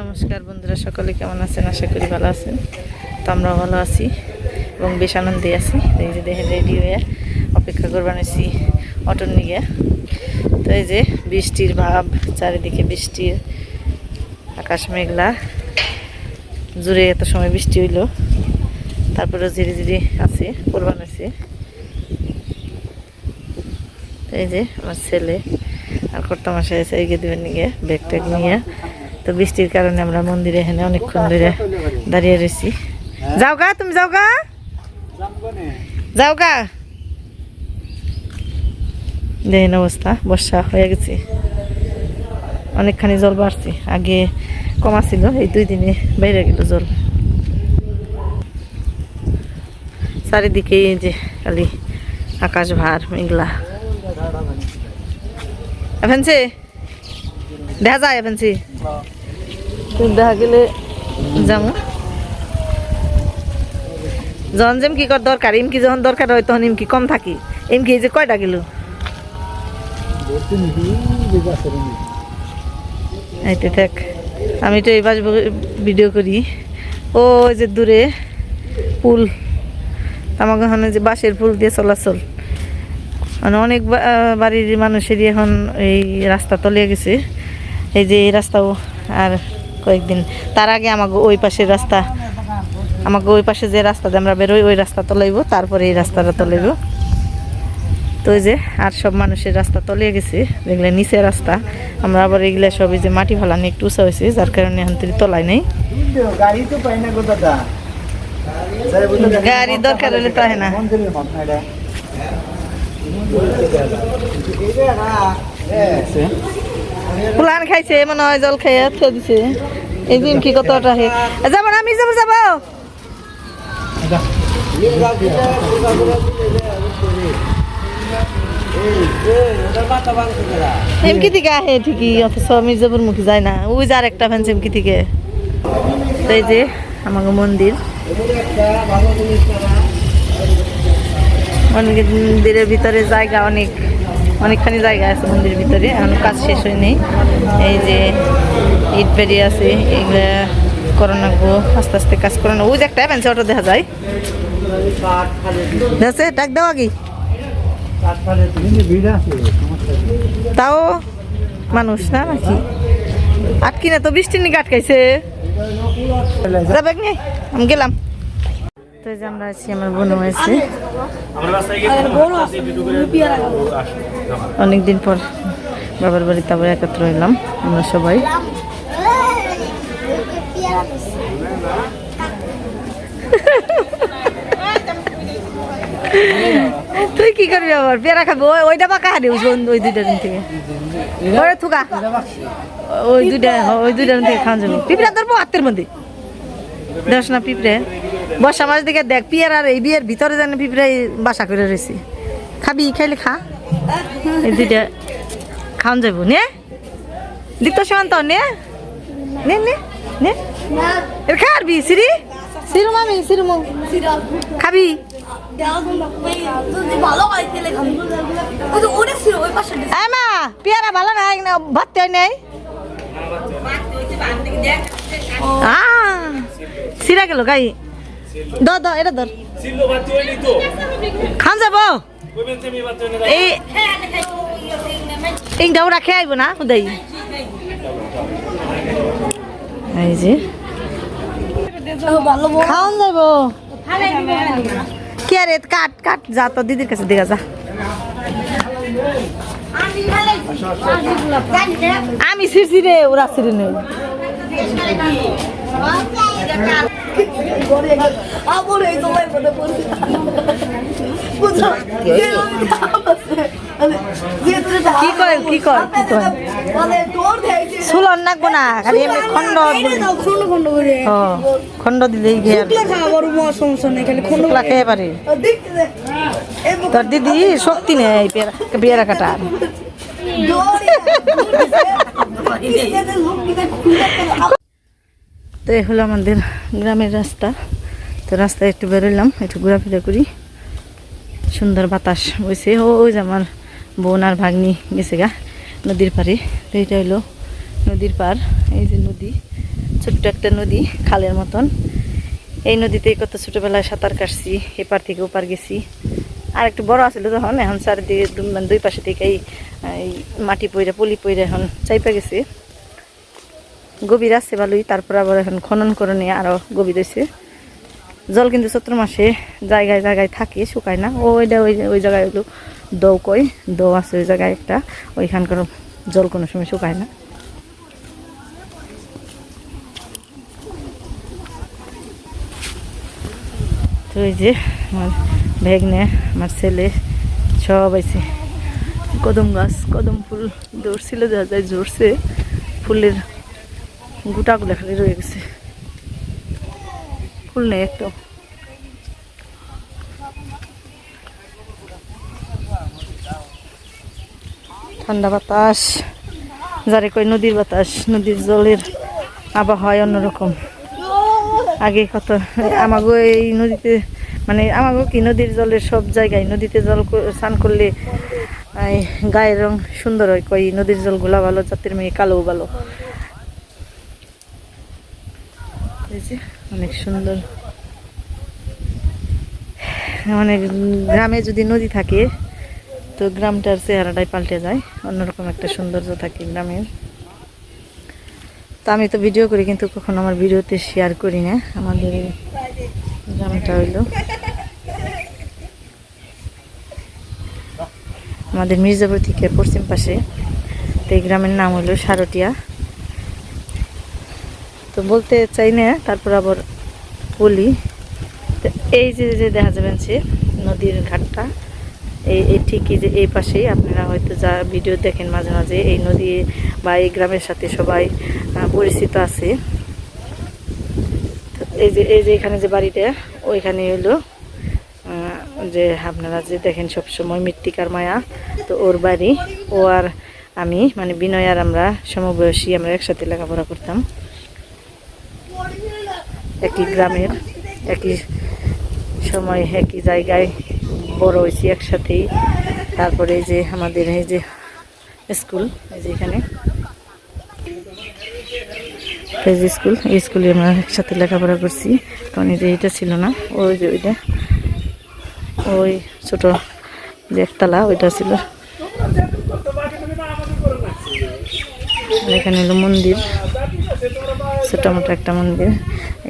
নমস্কার বন্ধুরা, সকলে কেমন আছেন? আশা করি ভালো আছেন। তো আমরা ভালো আছি এবং বেশ আনন্দে আছি। এই যে দেখেন রেডি হয়ে অপেক্ষা করবার আছি অটোর নিয়ে। তো এই যে বৃষ্টির ভাব, চারিদিকে বৃষ্টির, আকাশ মেঘলা, জুড়ে এত সময় বৃষ্টি হইল, তারপরে ধীরে ধীরে আছে কোরবান আছে। এই যে আমার ছেলে আর কর্তামশাই এসে এগিয়ে দেবেন নিয়ে ব্যাগ ট্যাগ নিয়ে। তো বৃষ্টির কারণে আমরা মন্দিরে এখানে অনেকক্ষণ ধরে দাঁড়িয়ে রয়েছি। যাও গা, তুমি যাও গা, যাও গা। দেখেন অবস্থা, বর্ষা হয়ে গেছে, অনেকখানি জল বাড়ছে, আগে কমা ছিল, এই 2 দিনে বাইরে গেল জল। চারিদিকে এই যে খালি আকাশ ভার মেঘলা। এফেন্সি দেখা যায়, এফেন্সি দেখা গেলে যাবো। যখন যেমকি কর দরকার, ইমকি যখন দরকার হয় তখন ইমকি কম থাকি। ইমকি এই যে কয়টা গেল, এইতে থাক। আমি তো এই বাস ভিডিও করি, ওই যে দূরে পুল, আমাকে ওখানে যে বাঁশের পুল দিয়ে চলাচল, মানে অনেক বাড়ির মানুষেরই এখন এই রাস্তা তলিয়ে গেছে। এই যে এই রাস্তাও আর কয়েকদিন, তার আগে আমাকে ওই পাশের রাস্তা, আমাকে ওই পাশে যে রাস্তাতে আমরা বেরোই ওই রাস্তা তলাইব, তারপরে এই রাস্তাটা তলাইব। তো ওই যে আর সব মানুষের রাস্তা তলিয়ে গেছে, যেগুলো নিচে রাস্তা। আমরা আবার এগুলো সব এই যে মাটি ফালানি একটু উঁচা হয়েছে, যার কারণে এখন তুই তলাই নেই। গাড়ি দরকার হলে তো হয় না। ফুলান খাইছে মনে হয়, জল খাইয়া থে দিছে। এই দিন কি কতটা হে যাবো না, আমি যাবো যাবো। এমকি থেকে আহে ঠিকই, অথচ মির্জাপুর মুখী যায় না। ওই যে আর একটা ফ্যান্স এমকি থেকে। এই যে আমাকে মন্দির, মন্দিরের ভিতরে জায়গা অনেকখানি জায়গা আছে মন্দিরের ভিতরে, এখন কাজ শেষ হয়নি। এই যে ইট বেরিয়ে আছে, এগুলা করে রাখবো, আস্তে আস্তে কাজ করে নেবো। ওই যে একটা ফ্যান্সি অটো দেখা যায়, ডাক দেওয়া কি তাও মানুষ না নাকি আটকি না? তো বৃষ্টির নিকে আটকাইছে, আমি গেলাম। তো যে আমরা আছি, আমার বোনও আছে, অনেকদিন পর বাবার বাড়িতে আবার একত্র হইলাম আমরা সবাই। তুই কি করবি আবার? পেয়ারা খাবি? ওইটা পাকা হারি ওই 2টা দিন থেকে থুকা, ওই 2টা দিন থেকে খাওয়া যাবে। পিঁপড়া ধরবো হাতের মধ্যে, দেখ না পিঁপড়ে বর্ষা মাস দিকে দেখ, পিয়ারার এই বিয়ের ভিতরে যেন পিঁপড়ে বাসা করে রয়েছে। খাবি? খাইলে খা, এই 2টা খাওয়ান যাবো। নে দীপ্ত সীমান্ত নে নে নে নে খাবি? সিরুম আমি সিরুম খাবি? মা পেয়ারা ভালো না, ভাত নাই, সিরা গেল গাই। এটা ধর খান যাব, এইটা ওরা খেয়ে আইব না দেই। এই যে খাওয়ান যাব কি? আরে কাট কাট, যা তো দিদির কাছে দেখা যা। আমি ছিড়ছি রে, ওরা ছিড়ে নেই। কি কয় কি কয় কি কয় সুলন নাকবো না, খালি এমনি খন্ড খন্ড দিলেই শুকলা খেয়ে পারে। তোর দিদি শক্তি নেই পেয়ারা কাটার। তো এই হলো আমাদের গ্রামের রাস্তা। তো রাস্তায় একটু বেরোলাম, একটু ঘোরাফেরা করি, সুন্দর বাতাস বইছে। ওই যে আমার বোন আর ভাগ্নি গেছে গা নদীর পাড়ে। তো এটা হলো নদীর পার, এই যে নদী, ছোট্ট একটা নদী, খালের মতন। এই নদীতেই কত ছোটবেলায় সাঁতার কাটছি, এপার থেকে ওপার গেছি। আর একটু বড় আছিল তখন, এখন চারিদিকে দুই পাশে থেকে এই মাটি পইরা পলি পইরা এখন চাইপা গেছে। গভীর আছে ভালোই, তারপর আবার এখন খনন করে নিয়ে আরো গভীর হয়েছে। জল কিন্তু চৈত্র মাসে জায়গায় জায়গায় থাকে, শুকায় না। ওইটা ওই জায়গায় হলো দৌ কয়, দৌ আছে ওই জায়গায় একটা, ওইখানকার জল কোনো সময় শুকায় না। তো এই যে আমার ভেগনে, আমার ছেলে সব আছে। কদম গাছ, কদম ফুল ধরছিল, দেখা যায় ঝরছে, ফুলের গোটাগুলো খালি রয়ে গেছে, ফুল নেই একটু। ঠান্ডা বাতাস, যারে কই নদীর বাতাস, নদীর জলের আবহাওয়া অন্যরকম। আগে কত আমাগো এই নদীতে, মানে আমাগো কি নদীর জলের সব জায়গায়, নদীতে জল স্নান করলে গায়ের রং সুন্দর হয়, কই নদীর জলগুলা ভালো, জাতের মেয়ে কালো ভালো। এই যে অনেক সুন্দর, মানে গ্রামে যদি নদী থাকে তো গ্রামটার চেহারাটাই পাল্টে যায়, অন্যরকম একটা সৌন্দর্য থাকে গ্রামের। তো আমি তো ভিডিও করি, কিন্তু কখনো আমার ভিডিওতে শেয়ার করি না। আমাদের গ্রামটা হইল আমাদের মির্জাপুর থেকে পশ্চিম পাশে। তো এই গ্রামের নাম হলো সারটিয়া। তো বলতে চাই না, তারপর আবার বলি। তো এই যে যে দেখা যাবেন সে নদীর ঘাটটা, এই ঠিকই যে এই পাশেই, আপনারা হয়তো যা ভিডিও দেখেন মাঝে মাঝে, এই নদী বা এই গ্রামের সাথে সবাই পরিচিত আছে। এই যে এখানে যে বাড়িটা, ওইখানে হলো যে আপনারা যে দেখেন সবসময় মৃত্তিকার মায়া, তো ওর বাড়ি। ও আর আমি, মানে বিনয় আর আমরা সমবয়সী, আমরা একসাথে লেখাপড়া করতাম, একই গ্রামের, একই সময় একই জায়গায় বড় হয়েছি একসাথেই। তারপরে এই যে আমাদের এই যে স্কুল, এই যে এখানে এই যে স্কুল, এই স্কুলে আমরা একসাথে লেখাপড়া করছি। তখন এই যে এটা ছিল না, ওই যে ওইটা, ওই ছোট যে একতলা ওইটা ছিল। এখানে হলো মন্দির, ছোট মোটো একটা মন্দির।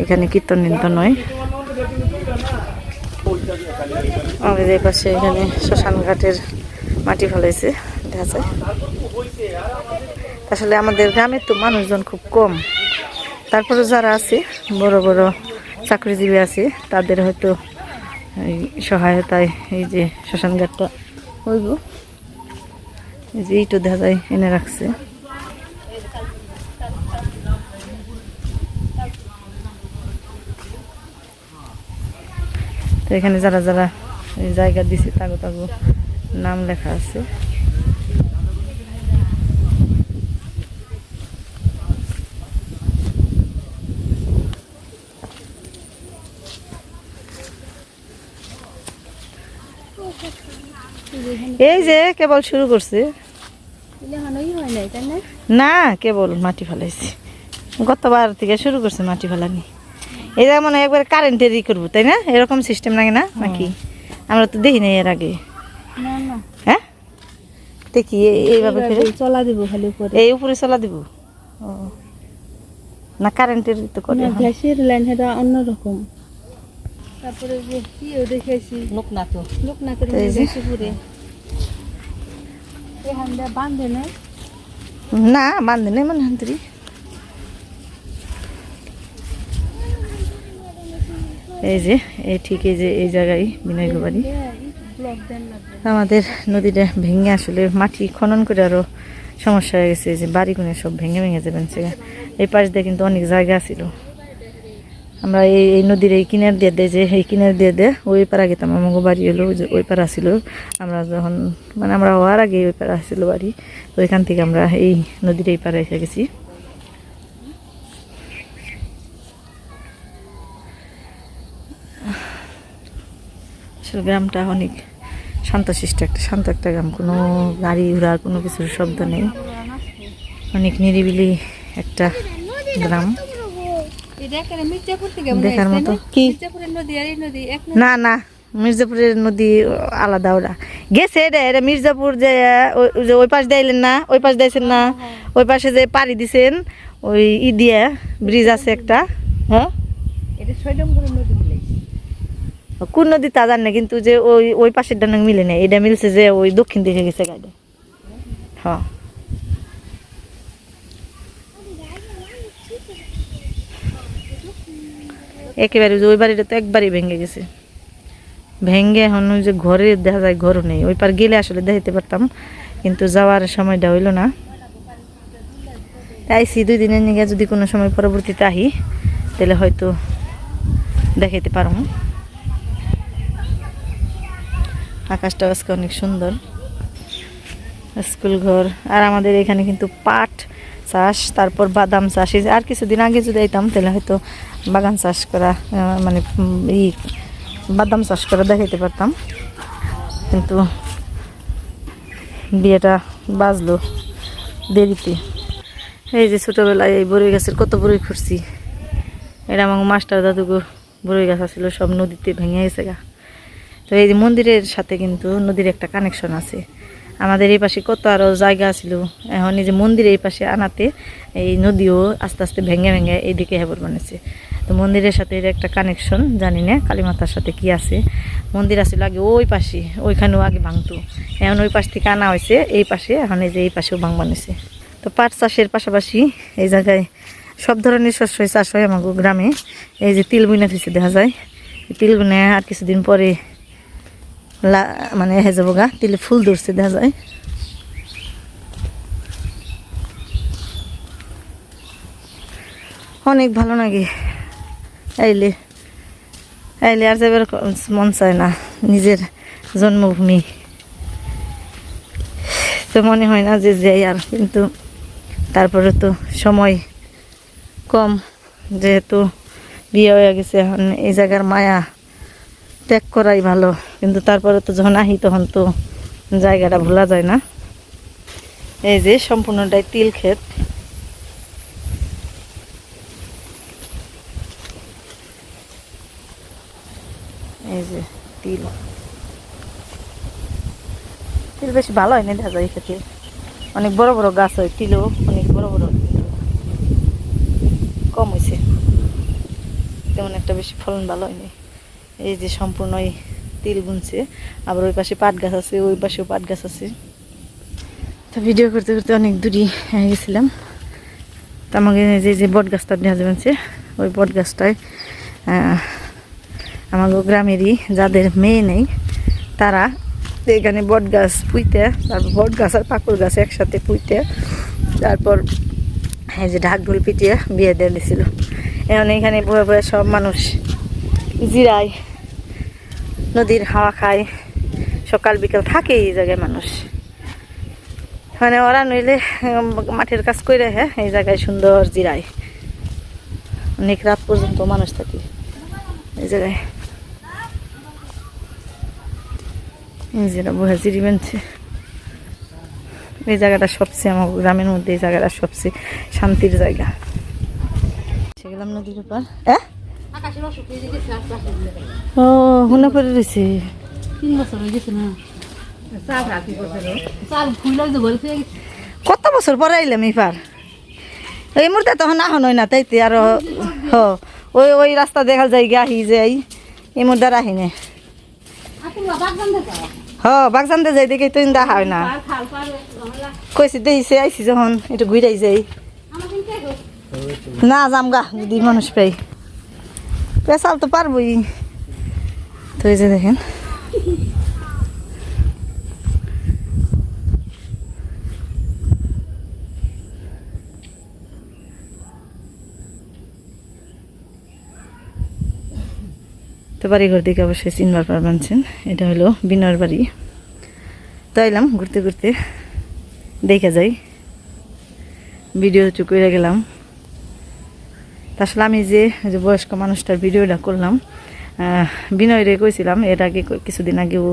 এখানে কীর্তন নির্তন হয়। আমাদের এই পাশে এখানে শ্মশান ঘাটের মাটি ফেলাইছে, দেখা যায়। আসলে আমাদের গ্রামে তো মানুষজন খুব কম, তারপরে যারা আছে বড় বড় চাকরিজীবী আছে, তাদের হয়তো সহায়তায় এই যে শ্মশান ঘাটটা হইব। এই যে এইটা দেখা যায় এনে রাখছে। তো এখানে যারা যারা এই জায়গা দিছে তাগো তাগো নাম লেখা আছে। এই যে কেবল শুরু করছে না, কেবল মাটি ফেলাইছি, গতবার থেকে শুরু করছে মাটি ফেলানি। এই যে মনে হয় একবার কারেন্টের ই করবো, তাই না? এরকম সিস্টেম লাগে না নাকি? আমরা তো দেখি নাই এর আগে। হ্যাঁ দেখি এইভাবে চলা দিব, খালি এই উপরে চলা দিব না, কারেন্টের তো করে গ্যাসের লাইন, এটা অন্যরকম। তারপরে যে কিও দেখাইছি লোকনাথ, লোকনাথের পুরে এখানটা বাঁধে না, না বাঁধে নাই মানে হান্তরি। এই যে এই ঠিক এই যে এই জায়গায় বিনয় বাড়ি। আমাদের নদীটা ভেঙে আসলে মাটি খনন করে আরো সমস্যা হয়ে গেছে, যে বাড়িগুলো সব ভেঙে ভেঙে যাবেন। এই পাশ দিয়ে কিন্তু অনেক জায়গা ছিল। আমরা এই নদীর এই কিনার দিয়ে যে এই কিনার দিয়ে ওই পাড়া গেতাম, আমাকে বাড়ি হলো ওই পাড়া ছিল। আমরা যখন মানে আমরা হওয়ার আগে ওই পাড়া ছিল বাড়ি, তো ওইখান থেকে আমরা এই নদীর এই পাড়া এসে গেছি। আসলে গ্রামটা অনেক শান্তশিষ্ট, শান্ত একটা গ্রাম, কোনো গাড়ি ঘোড়ার কোনো কিছুর শব্দ নেই, অনেক নিরিবিলি একটা গ্রাম। দেখার মতো কি না না মির্জাপুরের নদী আলাদা ওরা গেছে এটা এটা মির্জাপুর যে ওই পাশ দিলেন না ওই পাশ দিয়েছেন না ওই পাশে যে পাড়ি দিছেন ওই দিয়ে ব্রিজ আছে একটা হ্যাঁ কোন নদী তা জান না কিন্তু যে ওই ওই পাশের ডান মিলে না এটা মিলছে যে ওই দক্ষিণ দিকে গেছে গাড়ি হ্যাঁ একেবারে ওই বাড়িটা তো একবারই ভেঙে গেছে ভেঙে এখন ওই যে ঘরে দেখা যায় ঘরও নেই ওই পার গেলে আসলে দেখাতে পারতাম কিন্তু যাওয়ার সময়টা হইলো না আইসি 2 দিনের নিয়ে যদি কোনো সময় পরবর্তীতে আহি তাহলে হয়তো দেখাইতে পারবো আকাশটা আজকে অনেক সুন্দর স্কুল ঘর আর আমাদের এখানে কিন্তু পাট চাষ তারপর বাদাম চাষ আর কিছুদিন আগে যদি আইতাম তাহলে হয়তো বাগান চাষ করা মানে বাদাম চাষ করা দেখাইতে পারতাম কিন্তু বিয়েটা বাজলো দেরিতে এই যে ছোটোবেলায় এই বড়ই গাছের কত বড়ই খুঁড়ছি এটা আমার মাস্টার দাদুকে বড়ই গাছ ছিল সব নদীতে ভেঙে গেছে গা তো এই যে মন্দিরের সাথে কিন্তু নদীর একটা কানেকশন আছে আমাদের এই পাশে কত আরও জায়গা ছিল এখন এই যে মন্দির এই পাশে আনাতে এই নদীও আস্তে আস্তে ভেঙে ভেঙে এইদিকে হেবর বানিয়েছে তো মন্দিরের সাথে এর একটা কানেকশন জানি না কালীমাতার সাথে কি আছে মন্দির আছিল আগে ওই পাশে ওইখানেও আগে ভাঙতো এখন ওই পাশ থেকে আনা হয়েছে এই পাশে এখন এই যে এই পাশেও ভাঙ বানিয়েছে তো পাট চাষের পাশাপাশি এই জায়গায় সব ধরনের শস্যই চাষ হয় আমাকে গ্রামে এই যে তিল বুনে থইছে দেখা যায় তিল বুনে আর কিছুদিন পরে মানে হয়ে যাবো গা তিলে ফুল ধরছে দেখা যায় অনেক ভালো লাগে আইলে আইলে আর যাবার মন চায় না নিজের জন্মভূমি তো মনে হয় না যে যাই আর কিন্তু তারপরে তো সময় কম যেহেতু বিয়ে হয়ে গেছে এখন এই জায়গার মায়া ত্যাগ করাই ভালো কিন্তু তারপরে তো যখন আহি তখন তো জায়গাটা ভোলা যায় না এই যে সম্পূর্ণটাই তিল ক্ষেত এই যে তিল তিল বেশি ভালো হয় না দেখা যায় খেতে অনেক বড় বড় গাছ হয় তিলও অনেক বড় বড় কম হয়েছে তেমন একটা বেশি ফলন ভালো হয়নি এই যে সম্পূর্ণই তিল বুনছে আবার ওই পাশে পাট গাছ আছে ওই পাশেও পাট গাছ আছে তো ভিডিও করতে করতে অনেক দূরই গেছিলাম তো আমাকে যে বট গাছটা দেখা যাচ্ছে ওই বট গাছটায় আমাদের গ্রামেরই যাদের মেয়ে নেই তারা এখানে বট গাছ পুঁইতে তারপর বট গাছ আর পাকুড় গাছ একসাথে পুঁইতে তারপর এই যে ঢাক ঢোল পিটিয়ে বিয়ে দিয়ে দিয়েছিল এখন এখানে বয়ে বয়ে সব মানুষ জিরায় নদীর হাওয়া খায় সকাল বিকাল থাকে এই জায়গায় মানুষ মানে ওরা নইলে মাঠের কাজ করে হ্যাঁ এই জায়গায় সুন্দর জিরায় অনেক রাত পর্যন্ত মানুষ থাকে এই জায়গায় যেটা বহে জিরি বানছে এই জায়গাটা সবচেয়ে আমার গ্রামের মধ্যে এই জায়গাটা সবচেয়ে শান্তির জায়গা সেগুলাম নদীর উপর ও হুনা করে রয়েছে 3 বছর হয়ে গেছে না কত বছর পরে আইলাম এইবার এই মুহূর্তে তখন না হয় না তাইতে আর ওই ওই রাস্তা দেখা যায় গিয়ে আহি যাই এই মুহূর্তে আর আহি না বাগজানতে যাই দেখে তো দেখা হয় না কইছি দেখছে আইসি যখন একটু ঘুরাই যাই না যাম গা যদি মানুষ পাই পেশাল তো পারবই তো এই যে দেখেন তো বাড়িঘর দিকে অবশ্যই চিনবার পারবেন এটা হলো বিনয়ের বাড়ি তো এলাম ঘুরতে ঘুরতে দেখে যাই ভিডিও করে গেলাম আসলে আমি যে বয়স্ক মানুষটার ভিডিওটা করলাম বিনয়রে কইছিলাম এর আগে কিছুদিন আগেও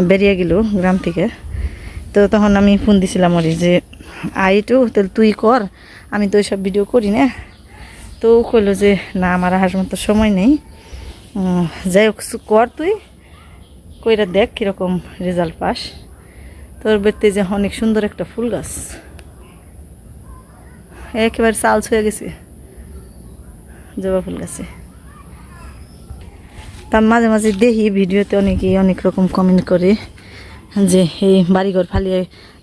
বেরিয়ে গেল গ্রাম থেকে তো তখন আমি ফোন দিছিলাম ওরে যে আইটু তাহলে তুই কর আমি তো ওইসব ভিডিও করি না তো ও কইলো যে না আমার আসার মতো সময় নেই, যাই হোক কর তুই কইরা দেখ কীরকম রেজাল্ট পাস। তোর বেতে যে অনেক সুন্দর একটা ফুল গাছ, একেবারে চালস হয়ে গেছে জবা ফুল গাছে। তার মাঝে মাঝে দেখি ভিডিওতে অনেকেই অনেক রকম কমেন্ট করে যে এই বাড়িঘর ফালিয়ে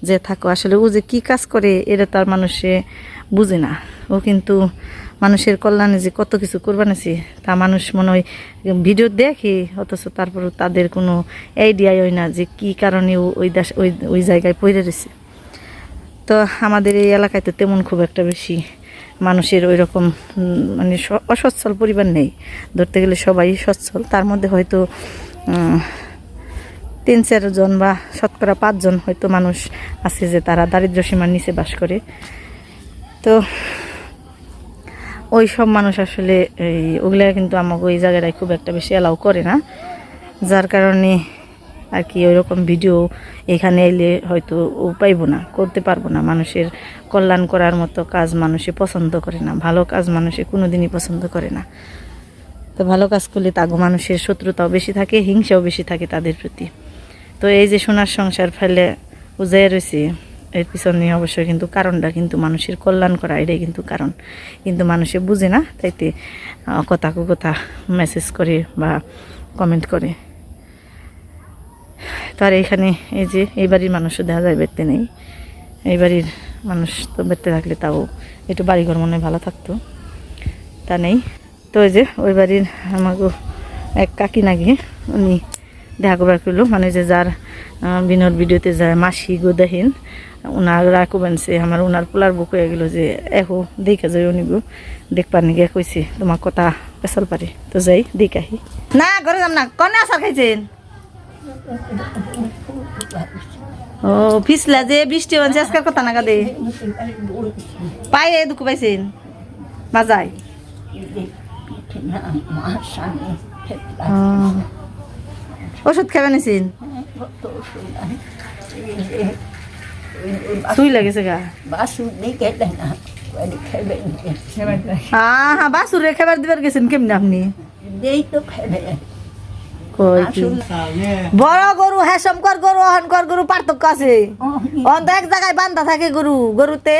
যে থাকো, আসলে ও যে কী কাজ করে এটা তার মানুষে বুঝে না। ও কিন্তু মানুষের কল্যাণে যে কত কিছু করবানেছে তা মানুষ মনে হয় ভিডিও দেখে, অথচ তারপরও তাদের কোনো আইডিয়াই হয় না যে কী কারণে ও ওই জায়গায় পড়ে রয়েছে। তো আমাদের এই এলাকায় তো তেমন খুব একটা বেশি মানুষের ওই রকম মানে অসচ্ছল পরিবার নেই, ধরতে গেলে সবাই সচ্ছল। তার মধ্যে হয়তো 3-4 জন বা শতকরা 5 জন হয়তো মানুষ আছে যে তারা দারিদ্র্য সীমার নিচে বাস করে। তো ওই সব মানুষ আসলে ওগুলা কিন্তু আমাকে ওই জায়গাটায় খুব একটা বেশি অ্যালাউ করে না, যার কারণে আর কি ওই রকম ভিডিও এখানে এলে হয়তো ও পাইব না, করতে পারবো না। মানুষের কল্যাণ করার মতো কাজ মানুষে পছন্দ করে না, ভালো কাজ মানুষে কোনো দিনই পছন্দ করে না। তো ভালো কাজ করলে তাগো মানুষের শত্রুতাও বেশি থাকে, হিংসাও বেশি থাকে তাদের প্রতি। তো এই যে সোনার সংসার ফেলে উজায় রয়েছে, এর পিছনে অবশ্যই কিন্তু কারণটা কিন্তু মানুষের কল্যাণ করা, এটাই কিন্তু কারণ। কিন্তু মানুষে বুঝে না, তাইতে কথা কথা মেসেজ করে বা কমেন্ট করে। তার এখানে এই যে এই বাড়ির মানুষও দেখা যায় বেরতে নেই, এই বাড়ির মানুষ তো বেরতে থাকলে তাও একটু বাড়িঘর মনে ভালো থাকতো, তা নেই। তো ওই যে ওই বাড়ির আমাকে এক কাকি নাকি উনি দেখা করবার করলো, মানে যে যার বিনোর ভিডিওতে যায় মাসি গোদাহীন ওনার রাখো বানছে আমার, ওনার পোলার বুক হয়ে গেলো যে এখো দেখে যাই উনিগো দেখবার নিগে কইছে তোমার কথা পেছাল পারে। তো যাই দেখাহি না ঘরে যাম না, কনে আসার খাইছেন? ও ফিসলা যে বৃষ্টি হচ্ছে আজকাল কথা না কাদে পায়ে দুঃখ পাইছেন বাজায়। ওষুধ খাবে নিছেন? সুই লাগেছে গা? হ্যাঁ হ্যাঁ বাসুরে খাবার দিবার গেছেন কেমনি আপনি? বড় গরু হেসমকর গরু অহনকর গরু পার্থক্য আছে। অন্ত এক জায়গায় বান্ধা থাকে গরু, গরুতে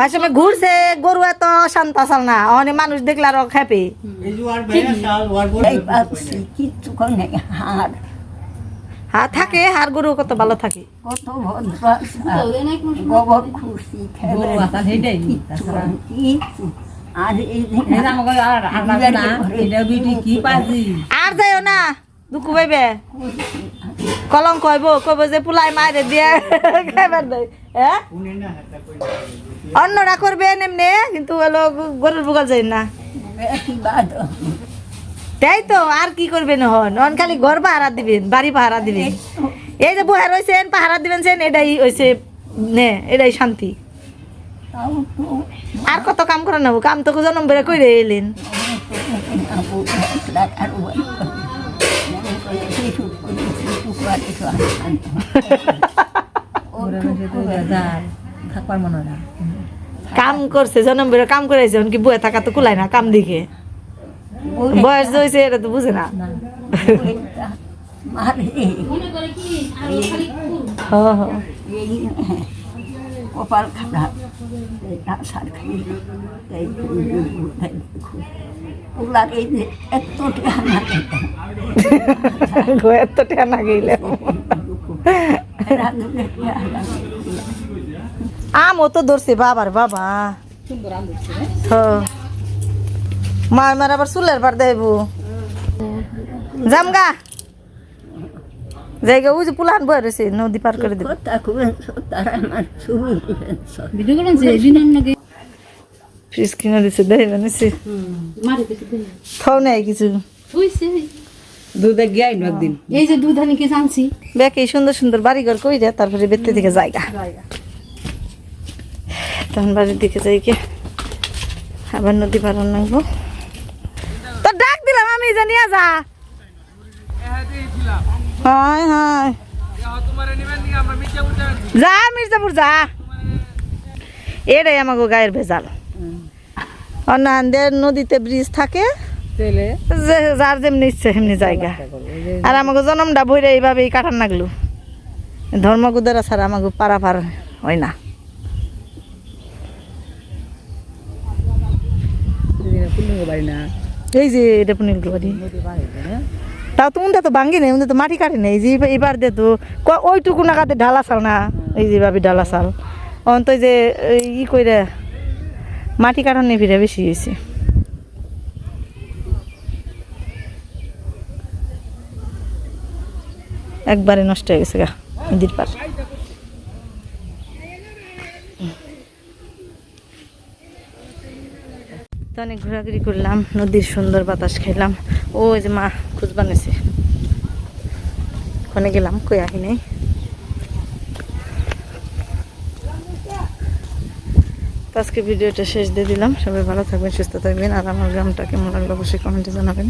হেসমে ঘুরছে গরু, এত শান্ত আসাল না। অনে মানুষ দেখলে আরো খেপে। হ্যাঁ থাকে, হার গরু কত ভালো থাকে। আর যাইও না দুঃখ পাইবে, কলম কইব কইব যে পুলাই মারে দিয়ে খাইবার দেয়। হ্যাঁ অন্যরা করবে এমনি, কিন্তু হলো গরুর বুকাল যায় না। তাই তো আর কি করবেন? হন খালি ঘর পাহারা দিবেন, বাড়ি পাহারা দিবেন। এই যে বহার হয়েছেন পাহারা দিবেন, এটাই হয়েছে নে, এটাই শান্তি। আর কত কাম করেন না, কাম তো জন্ম বেড়ে কইরে এলেন। কাম করছে জন্ম বেড়ে কাম করেছে, কি বয়ে থাকা তো কুলায় না কাম দিকে। বয়স হয়েছে এটা তো বুঝে না। কপাল খারাপ ওগুলার এই যে এত টানা গেলে আমও তো ধরছে বাবার বাবা। মা আমার আবার চুলের পার দেব জামগা জায়গা ওই যে পুলান বয়ে রয়েছে নদী পার করে দেব। ফ্রিজ কিনে দিছে দেয় বানিয়েছে খাও নাই কিছু দুধ গিয়ে একদিন এই যে দুধ আমি কিছু আনছি দেখে সুন্দর সুন্দর বাড়িঘর কইরা তারপরে বেতে দিকে জায়গা তখন বাড়ির দিকে যাই কে আবার নদী পার লাগবো। তো ডাক দিলাম আমি জানি যা হায় হায় যা মির্জাপুর যা এটাই আমাকে গায়ের ভেজাল অন্যান্যদের নদীতে ব্রিজ থাকে, তেলে যে যার যেমনি ইচ্ছে সেমনি জায়গা। আর আমাকে জনমটা ভরে এইভাবেই কাটার নাগলো, ধর্মগুদারা ছাড়া আমাকে পারাপার হয় না। বাড়ি না, এই যে এটা পুনিল বাড়ি, নদী পার হইছে না? তাও তো উনটা তো ভাঙ্গি নেই, উনটা তো মাটি কাটে নেই, যে এবার দে তো ওইটুকু নাগাতে ঢালা চাল না, এই যে ভাবি ঢালা চাল অন্ত যে ই কইরা মাটি কাটার নেই ফিরে বেশি হয়েছে। একবারে নষ্ট হয়ে গেছে গা নদীর পার। তো অনেক ঘোরাঘুরি করলাম, নদীর সুন্দর বাতাস খেলাম। ওই যে মা খুঁজ বানিয়েছে, ওখানে গেলাম, কই আহি নেই। তো আজকে ভিডিওটা শেষ দিয়ে দিলাম। সবাই ভালো থাকবেন, সুস্থ থাকবেন। আর আমার গ্রামটা কেমন লাগলো অবশ্যই কমেন্টে জানাবেন।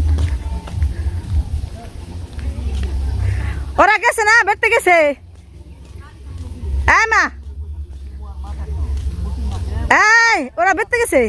ওরা গেছে না, বেড়তে গেছে। মা, ওরা বেড়তে গেছে।